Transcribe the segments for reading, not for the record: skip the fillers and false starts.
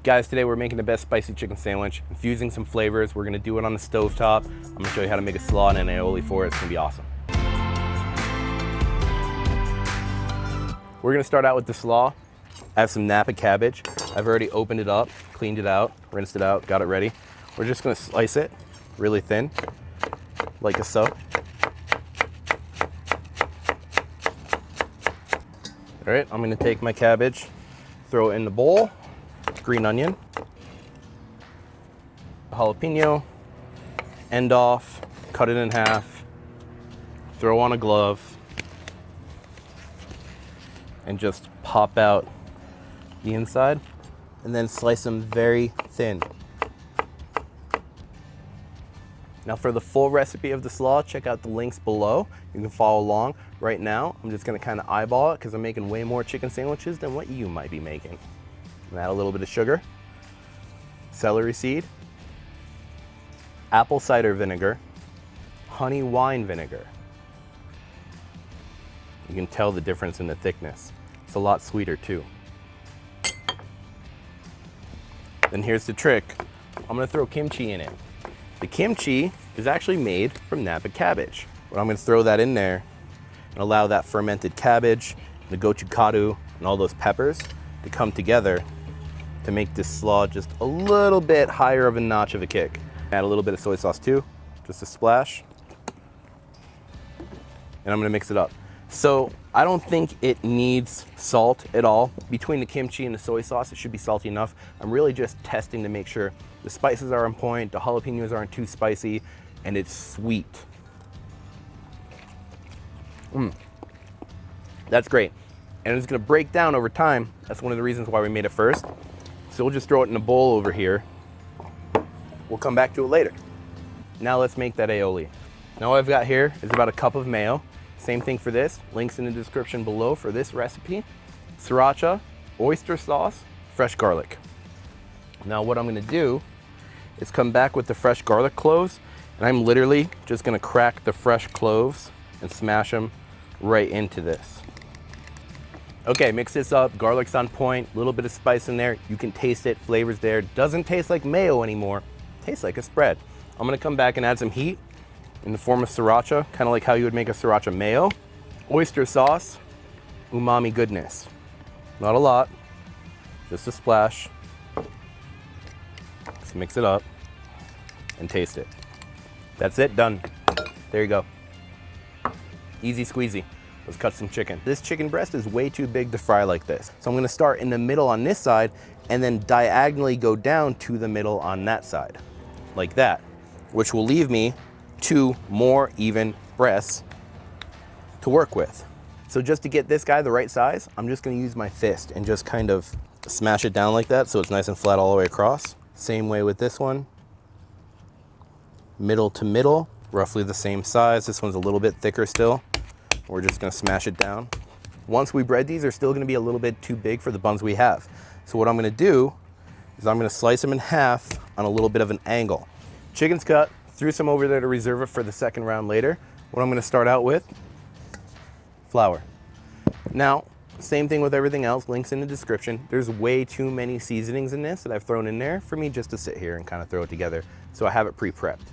Guys, today we're making the best spicy chicken sandwich, infusing some flavors. We're gonna do it on the stovetop. I'm gonna show you how to make a slaw and an aioli for it. It's gonna be awesome. We're gonna start out with the slaw. I have some Napa cabbage. I've already opened it up, cleaned it out, rinsed it out, got it ready. We're just gonna slice it really thin, like so. All right, I'm gonna take my cabbage, throw it in the bowl, green onion, jalapeno, end off, cut it in half, throw on a glove, and just pop out the inside, and then slice them very thin. Now for the full recipe of the slaw, check out the links below. You can follow along. Right now, I'm just gonna kind of eyeball it because I'm making way more chicken sandwiches than what you might be making. And add a little bit of sugar, celery seed, apple cider vinegar, honey wine vinegar. You can tell the difference in the thickness. It's a lot sweeter too. Then here's the trick. I'm gonna throw kimchi in it. The kimchi is actually made from Napa cabbage. But I'm gonna throw that in there and allow that fermented cabbage, the gochugaru, and all those peppers to come together to make this slaw just a little bit higher of a notch of a kick. Add a little bit of soy sauce too, just a splash. And I'm gonna mix it up. So I don't think it needs salt at all. Between the kimchi and the soy sauce, it should be salty enough. I'm really just testing to make sure the spices are on point, the jalapenos aren't too spicy, and it's sweet. That's great. And it's gonna break down over time. That's one of the reasons why we made it first. So we'll just throw it in a bowl over here. We'll come back to it later. Now let's make that aioli. Now what I've got here is about a cup of mayo. Same thing for this, links in the description below for this recipe. Sriracha, oyster sauce, fresh garlic. Now what I'm gonna do is come back with the fresh garlic cloves, and I'm literally just gonna crack the fresh cloves and smash them right into this. Okay, mix this up, garlic's on point, a little bit of spice in there. You can taste it, flavor's there. Doesn't taste like mayo anymore, tastes like a spread. I'm gonna come back and add some heat in the form of sriracha, kind of like how you would make a sriracha mayo. Oyster sauce, umami goodness. Not a lot, just a splash. Let's mix it up and taste it. That's it, done. There you go. Easy squeezy. Let's cut some chicken. This chicken breast is way too big to fry like this. So I'm gonna start in the middle on this side and then diagonally go down to the middle on that side, like that, which will leave me 2 more even breasts to work with. So just to get this guy the right size, I'm just gonna use my fist and just kind of smash it down like that so it's nice and flat all the way across. Same way with this one. Middle to middle, roughly the same size. This one's a little bit thicker still. We're just gonna smash it down. Once we bread these, they're still gonna be a little bit too big for the buns we have. So what I'm gonna do is I'm gonna slice them in half on a little bit of an angle. Chicken's cut, threw some over there to reserve it for the second round later. What I'm gonna start out with, flour. Now, same thing with everything else, links in the description. There's way too many seasonings in this that I've thrown in there for me just to sit here and kind of throw it together. So I have it pre-prepped.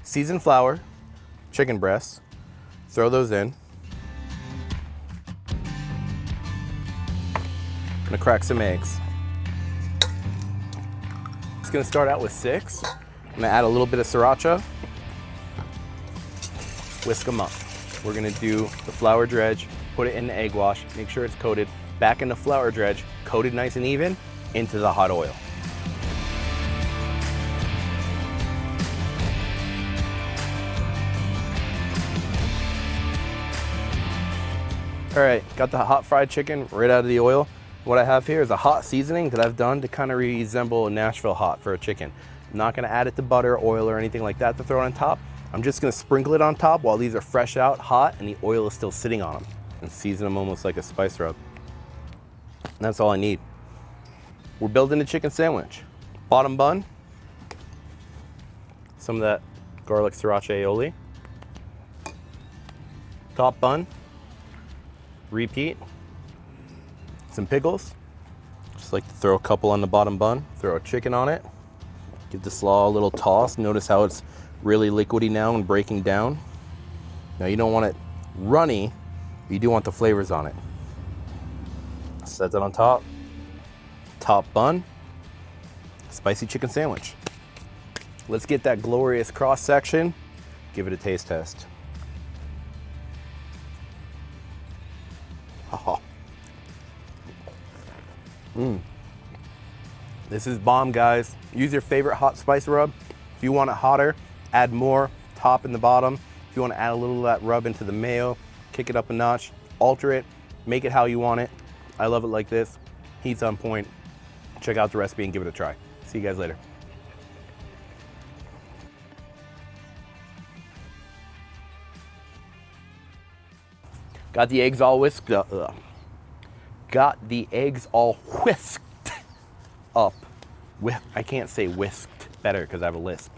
Seasoned flour, chicken breasts, throw those in. Gonna crack some eggs. Just gonna start out with 6. I'm gonna add a little bit of sriracha. Whisk them up. We're gonna do the flour dredge, put it in the egg wash, make sure it's coated, back in the flour dredge, coated nice and even, into the hot oil. All right, got the hot fried chicken right out of the oil. What I have here is a hot seasoning that I've done to kind of resemble a Nashville hot for a chicken. I'm not gonna add it to butter, oil, or anything like that to throw on top. I'm just gonna sprinkle it on top while these are fresh out, hot, and the oil is still sitting on them. And season them almost like a spice rub. And that's all I need. We're building a chicken sandwich. Bottom bun, some of that garlic sriracha aioli. Top bun, repeat, some pickles, Just like to throw a couple on the bottom bun, throw a chicken on it, give the slaw a little toss. Notice how it's really liquidy now and breaking down. Now you don't want it runny, you do want the flavors on it. Set that on top. Top bun, spicy chicken sandwich. Let's get that glorious cross section, give it a taste test. Oh. This is bomb, guys. Use your favorite hot spice rub. If you want it hotter, add more, top and the bottom. If you want to add a little of that rub into the mayo, kick it up a notch, alter it, make it how you want it. I love it like this. Heat's on point. Check out the recipe and give it a try. See you guys later. Got the eggs all whisked up. Got the eggs all whisked up. I can't say whisked better because I have a lisp.